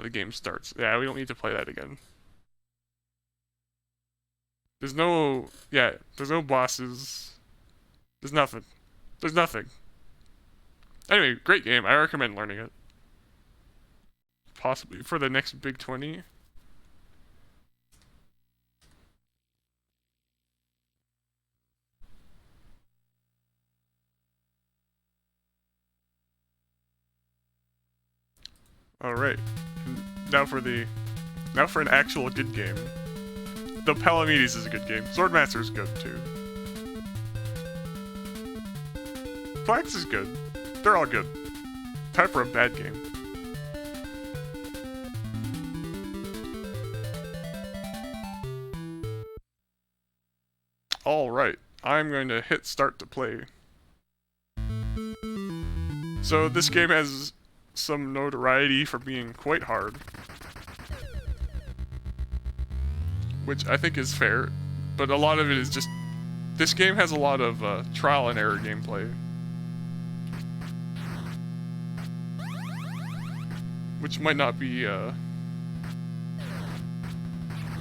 the game starts. Yeah, we don't need to play that again. There's no bosses. There's nothing. There's nothing. Anyway, great game. I recommend learning it. Possibly for the next big 20. Alright. Now for an actual good game. The Palamedes is a good game. Swordmaster is good too. Flax is good. They're all good. Time for a bad game. Alright, I'm going to hit start to play. So this game has some notoriety for being quite hard, which I think is fair, but a lot of it is just... This game has a lot of trial and error gameplay. Which might not be,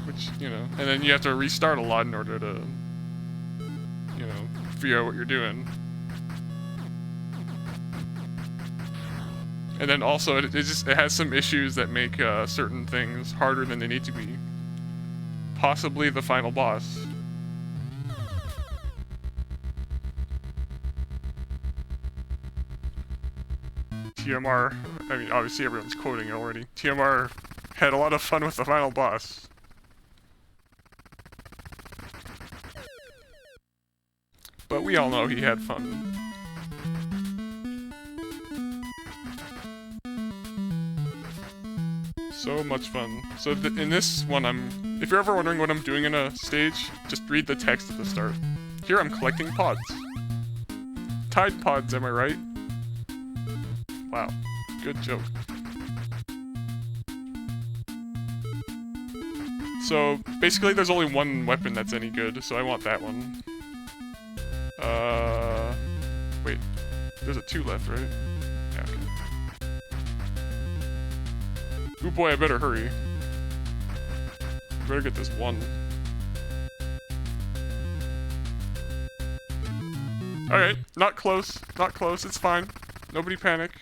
which, you know, and then you have to restart a lot in order to, you know, figure out what you're doing. And then also, it has some issues that make certain things harder than they need to be. Possibly the final boss. TMR, I mean, obviously everyone's quoting it already. TMR had a lot of fun with the final boss. But we all know he had fun. So much fun. So in this one, if you're ever wondering what I'm doing in a stage, just read the text at the start. Here I'm collecting pods. Tide pods, am I right? Wow, good joke. So basically there's only one weapon that's any good, so I want that one. Wait, there's a 2 left, right? Yeah, okay. Ooh boy, I better hurry. Better get this 1. Alright, not close, it's fine. Nobody panic.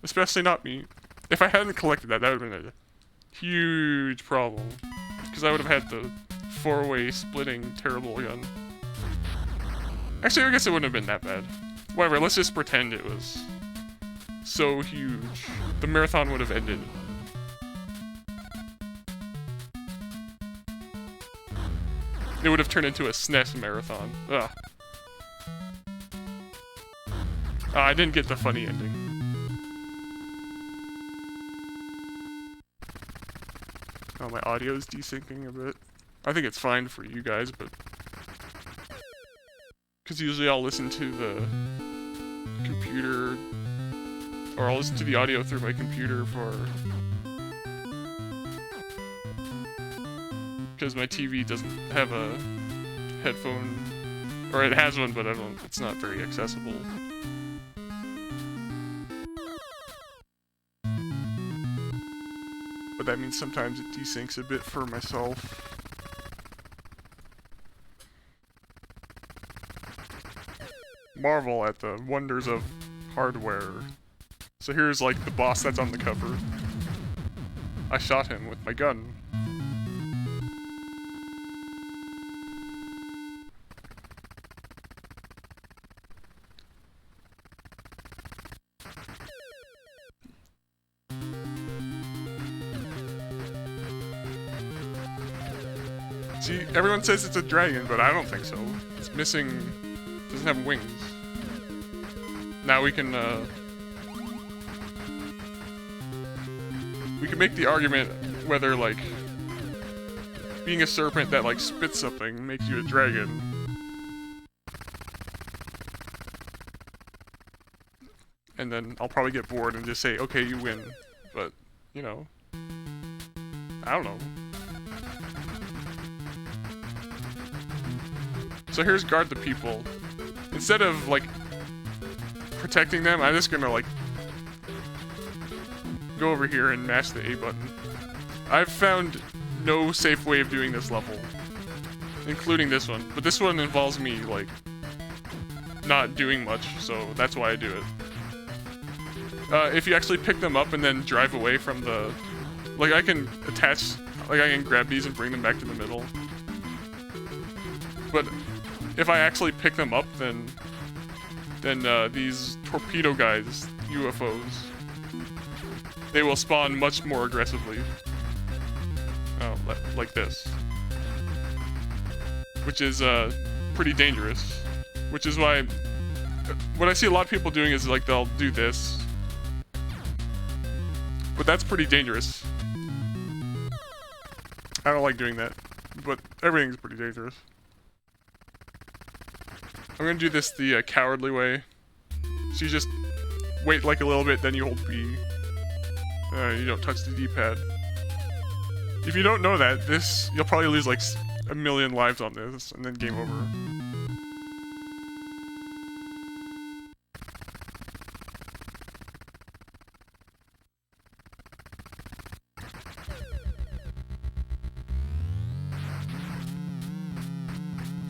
Especially not me. If I hadn't collected that, that would have been a huge problem. Because I would have had the 4-way splitting terrible gun. Actually, I guess it wouldn't have been that bad. Whatever, let's just pretend it was so huge. The marathon would have ended. It would have turned into a SNES marathon. Ugh. I didn't get the funny ending. Oh, my audio's desyncing a bit. I think it's fine for you guys, but... Because usually I'll listen to the computer, or I'll listen to the audio through my computer for... Because my TV doesn't have a headphone, or it has one, but it's not very accessible. But that means sometimes it desyncs a bit for myself. Marvel at the wonders of hardware. So here's like the boss that's on the cover. I shot him with my gun. See, everyone says it's a dragon, but I don't think so. It's missing... doesn't have wings. Now we can make the argument whether, like, being a serpent that, like, spits something makes you a dragon. And then I'll probably get bored and just say, okay, you win. But, you know... I don't know. So here's guard the people. Instead of, like, protecting them, I'm just gonna, like, go over here and mash the A button. I've found no safe way of doing this level, including this one. But this one involves me, like, not doing much, so that's why I do it. If you actually pick them up and then drive away from the... Like, I can attach... Like, I can grab these and bring them back to the middle. But if I actually pick them up, then these torpedo guys, UFOs, they will spawn much more aggressively. Oh, like this. Which is, pretty dangerous. Which is why... What I see a lot of people doing is, like, they'll do this. But that's pretty dangerous. I don't like doing that. But everything's pretty dangerous. I'm gonna do this the cowardly way. So you just wait like a little bit, then you hold B. You don't touch the D-pad. If you don't know that, you'll probably lose like a million lives on this, and then game over.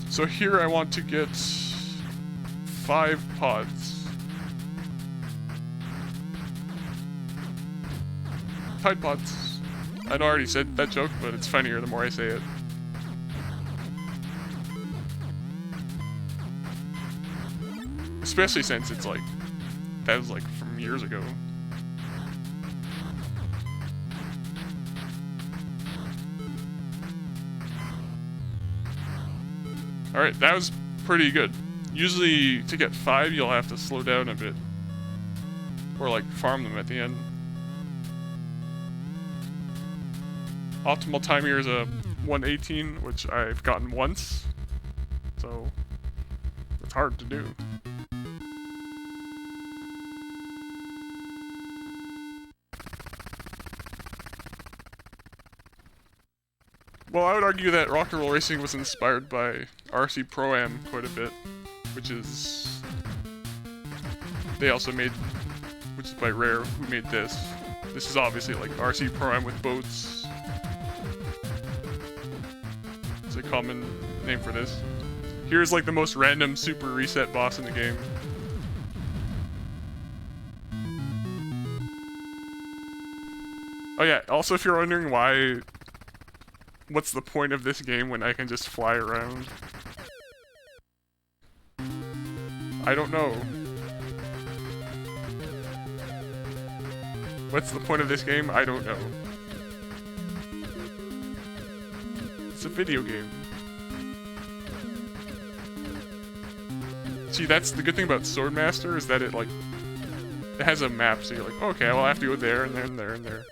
So here I want to get 5 pods. Tide pods. I know I already said that joke, but it's funnier the more I say it. Especially since it's like, that was like from years ago. Alright, that was pretty good. Usually, to get 5, you'll have to slow down a bit. Or, like, farm them at the end. Optimal time here is a 118, which I've gotten once. So, it's hard to do. Well, I would argue that Rock and Roll Racing was inspired by RC Pro-Am quite a bit, which is... They also made... Which is by Rare, who made this. This is obviously like RC Pro-Am with boats. It's a common name for this. Here's like the most random super reset boss in the game. Oh yeah, also if you're wondering why... What's the point of this game when I can just fly around? I don't know. What's the point of this game? I don't know. It's a video game. See, that's the good thing about Swordmaster, is that it, like... It has a map, so you're like, okay, well I have to go there, and there, and there, and there.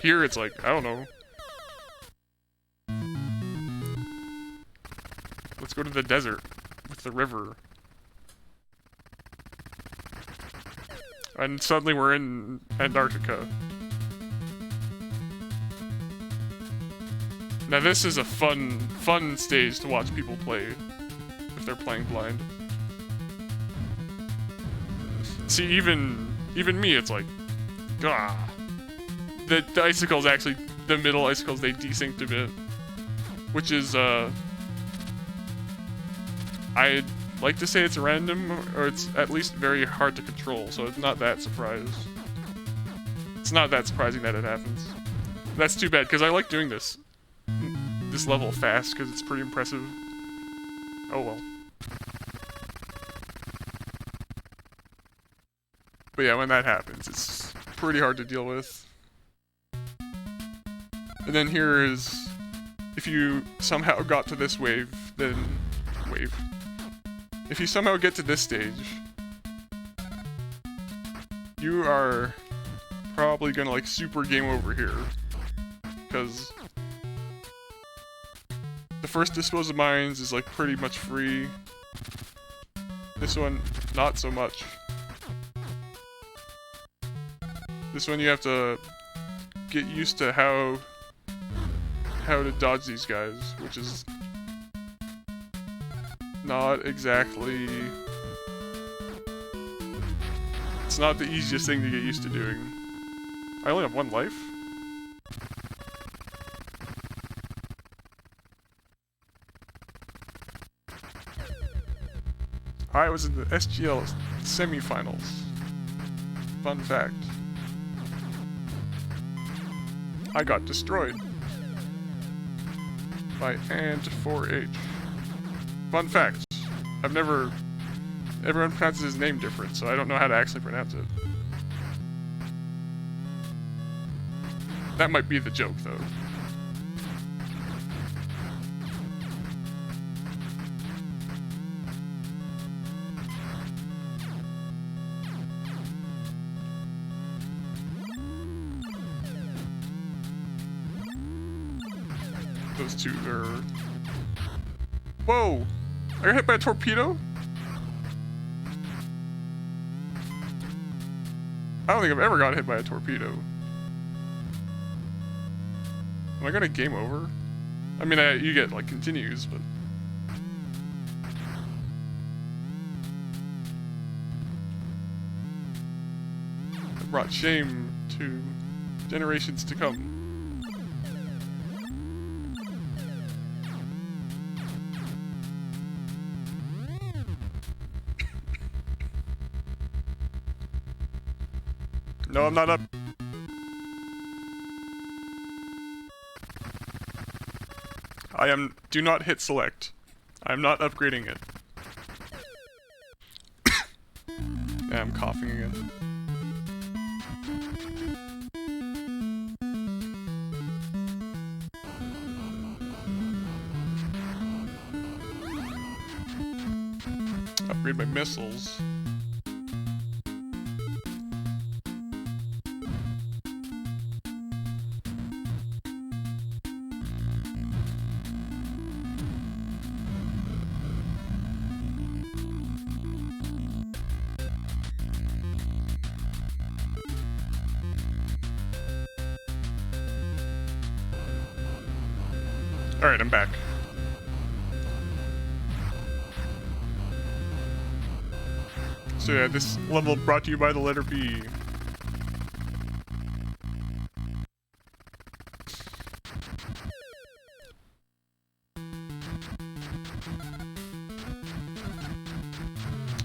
Here, it's like, I don't know. Let's go to the desert with the river. And suddenly we're in Antarctica. Now this is a fun stage to watch people play if they're playing blind. See, even me, it's like, ah. The icicles actually, the middle icicles, they desynced a bit, which is I'd like to say it's random, or it's at least very hard to control, so it's not that surprised. It's not that surprising that it happens. That's too bad, because I like doing this level fast, because it's pretty impressive. Oh well. But yeah, when that happens, it's pretty hard to deal with. And then here is, if you somehow got to this wave, then... If you somehow get to this stage, you are probably gonna like super game over here, because the first Dispose of Mines is like pretty much free. This one, not so much. This one you have to get used to how to dodge these guys, which is not exactly... It's not the easiest thing to get used to doing. I only have 1 life? I was in the SGL semifinals. Fun fact. I got destroyed by Ant4H. Fun fact. Everyone pronounces his name different, so I don't know how to actually pronounce it. That might be the joke, though. Those two are... Whoa! I got hit by a torpedo? I don't think I've ever got hit by a torpedo. Am I gonna game over? I mean, you get, like, continues, but... It brought shame to generations to come. No, I'm not up. Do not hit select. I'm not upgrading it. Yeah, I'm coughing again. Upgrade my missiles. Alright, I'm back. So yeah, this level brought to you by the letter B.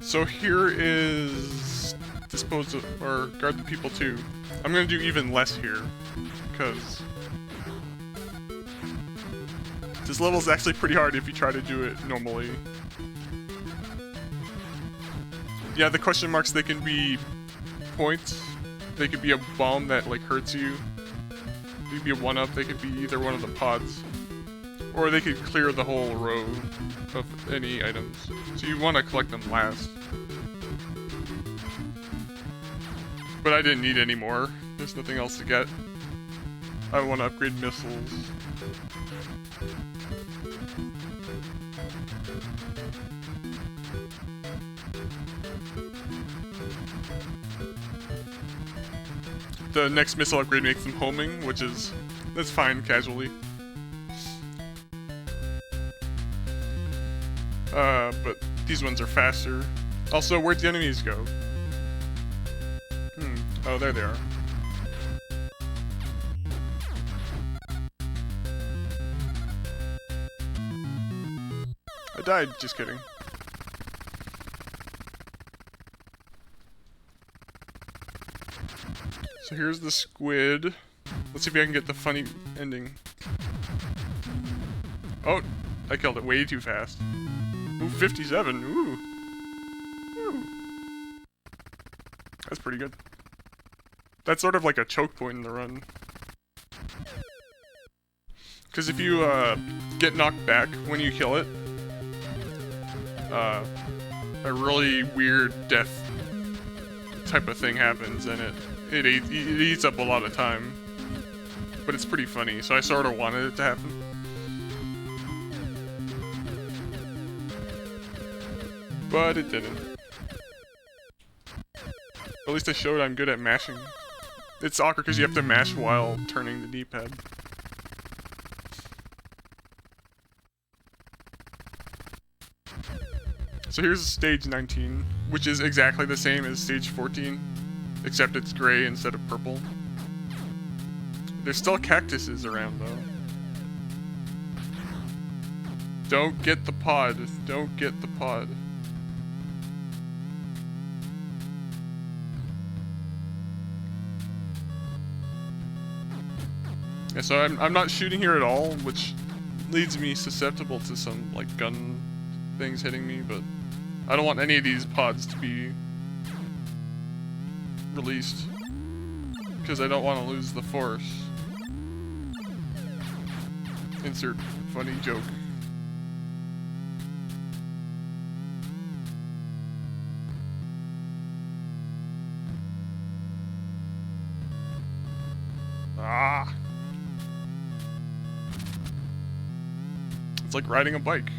So here is dispose of, or guard the people too. I'm gonna do even less here, because this level is actually pretty hard if you try to do it normally. Yeah, the question marks, they can be points. They could be a bomb that, like, hurts you. They could be a 1-up, they could be either one of the pods. Or they could clear the whole row of any items. So you want to collect them last. But I didn't need any more. There's nothing else to get. I want to upgrade missiles. The next missile upgrade makes them homing, which is... that's fine, casually. But these ones are faster. Also, where'd the enemies go? Oh, there they are. I died, just kidding. So here's the squid. Let's see if I can get the funny ending. Oh, I killed it way too fast. Ooh, 57. Ooh. Ooh. That's pretty good. That's sort of like a choke point in the run. Because if you get knocked back when you kill it, a really weird death type of thing happens, and it eats up a lot of time. But it's pretty funny, so I sort of wanted it to happen. But it didn't. At least I showed I'm good at mashing. It's awkward because you have to mash while turning the D-pad. So here's stage 19, which is exactly the same as stage 14, except it's gray instead of purple. There's still cactuses around, though. Don't get the pod. Don't get the pod. Yeah, so I'm not shooting here at all, which leads me susceptible to some, like, gun things hitting me, but I don't want any of these pods to be released, because I don't want to lose the force. Insert funny joke. Ah! It's like riding a bike.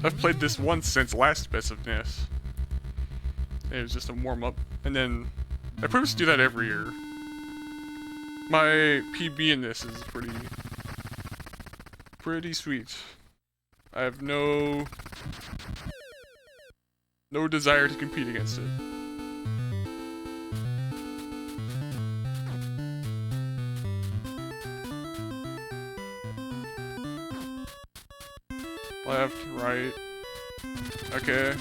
I've played this once since last Best of NES. It was just a warm-up, and then I pretty much do that every year. My PB in this is pretty sweet. I have no desire to compete against it. Left, right. Okay.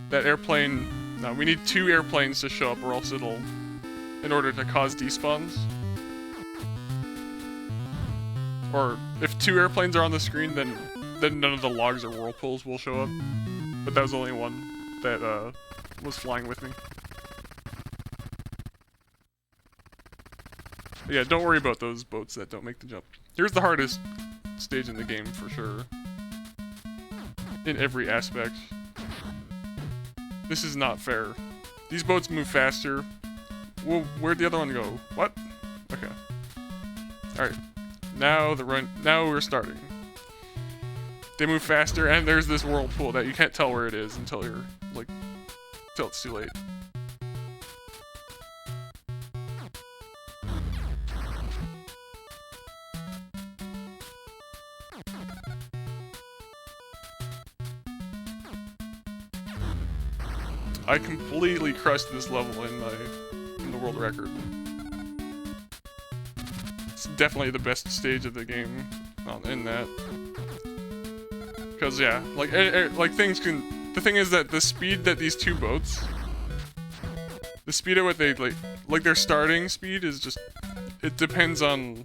That airplane... No, we need 2 airplanes to show up or else it'll... in order to cause despawns. Or, if 2 airplanes are on the screen, then none of the logs or whirlpools will show up. But that was the only one that, was flying with me. But yeah, don't worry about those boats that don't make the jump. Here's the hardest stage in the game, for sure. In every aspect. This is not fair. These boats move faster. Well, where'd the other one go? What? Okay. Alright. Now we're starting. They move faster, and there's this whirlpool that you can't tell where it is until you're, like, until it's too late. I completely crushed this level in the world record. It's definitely the best stage of the game in that. Because yeah, like things can. The thing is that the speed that these 2 boats, the speed at what they like their starting speed is just, it depends on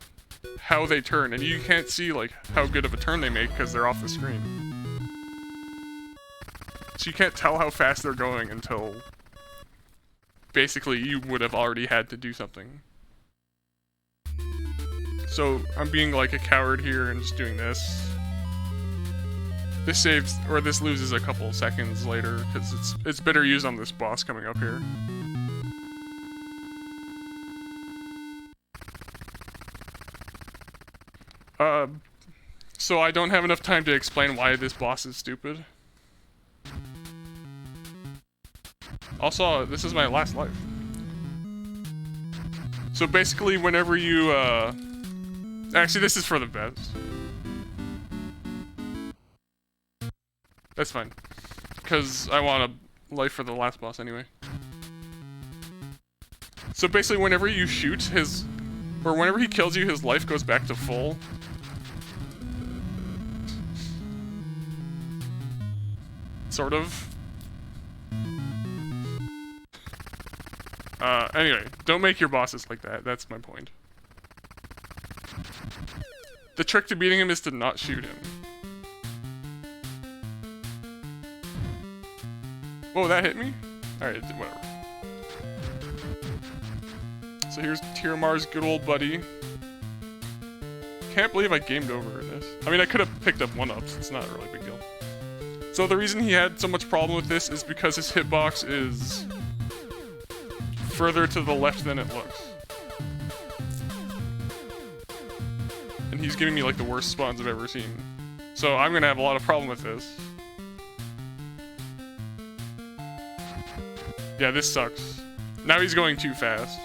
how they turn, and you can't see like how good of a turn they make because they're off the screen. So you can't tell how fast they're going until basically you would have already had to do something. So I'm being like a coward here and just doing this. This saves, or this loses a couple seconds later because it's better used on this boss coming up here. So I don't have enough time to explain why this boss is stupid. Also, this is my last life. So basically, whenever you, actually, this is for the best. That's fine. Because I want a life for the last boss anyway. So basically, whenever you shoot or whenever he kills you, his life goes back to full. Sort of. Anyway, don't make your bosses like that. That's my point. The trick to beating him is to not shoot him. Whoa, that hit me? Alright, whatever. So here's Tiramar's good old buddy. Can't believe I gamed over this. I mean, I could have picked up 1-ups. It's not a really big deal. So the reason he had so much problem with this is because his hitbox is further to the left than it looks. And he's giving me like the worst spawns I've ever seen. So I'm gonna have a lot of problem with this. Yeah, this sucks. Now he's going too fast.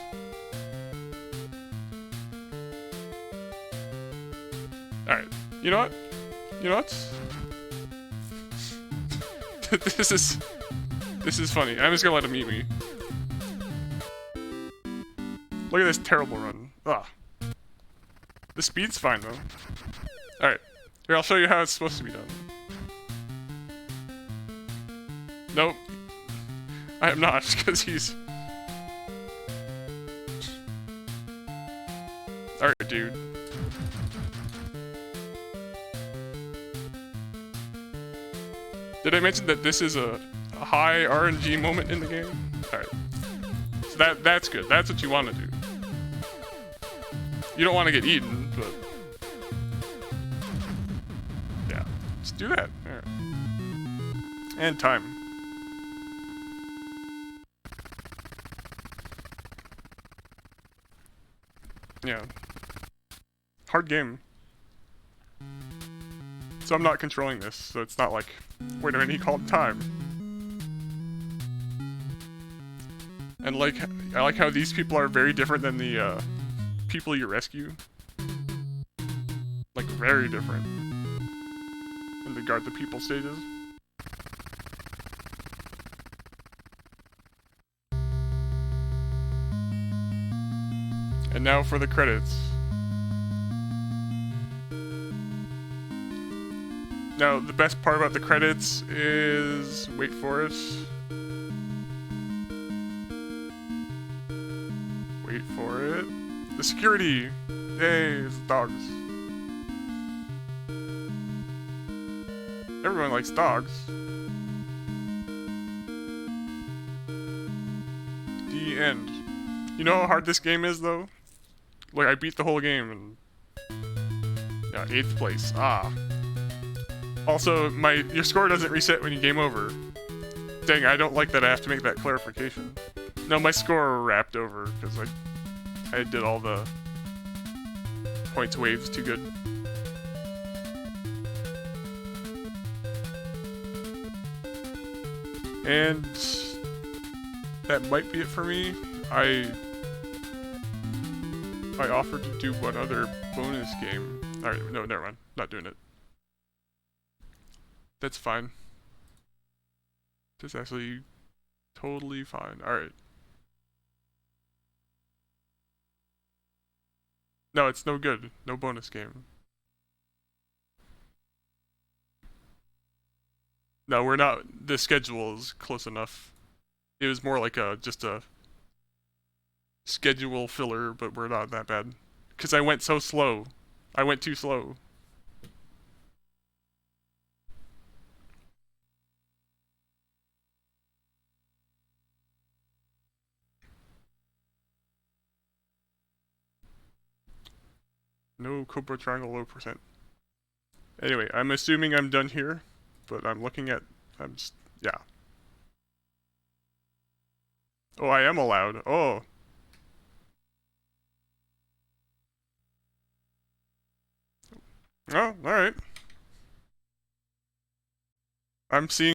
Alright. You know what? You know what? This is funny. I'm just gonna let him eat me. Look at this terrible run. Ugh. The speed's fine though. Alright. Here, I'll show you how it's supposed to be done. Nope. I am not, because he's... Alright, dude. Did I mention that this is a high RNG moment in the game? Alright. So that's good. That's what you want to do. You don't want to get eaten, but... Yeah. Just do that. Alright. And time. Yeah. Hard game. So I'm not controlling this, so it's not like, wait a minute, he called time. And like, I like how these people are very different than the people you rescue. Like, very different. In the guard the people stages. And now for the credits. Now, the best part about the credits is... wait for it. Wait for it. The security! Yay, it's dogs. Everyone likes dogs. The end. You know how hard this game is, though? Like, I beat the whole game and... yeah, 8th place. Ah. Also, your score doesn't reset when you game over. Dang, I don't like that I have to make that clarification. No, my score wrapped over, because I did all the points waves too good. And that might be it for me. I offered to do one other bonus game. Alright, no, never mind. Not doing it. That's fine. That's actually totally fine. Alright. No, it's no good. No bonus game. No, we're not. The schedule is close enough. It was more like just a schedule filler, but we're not that bad. Because I went so slow. I went too slow. No Cobra triangle low %. Anyway, I'm assuming I'm done here, but I'm looking at... I'm just... yeah. Oh, I am allowed. Oh. Oh, alright. I'm seeing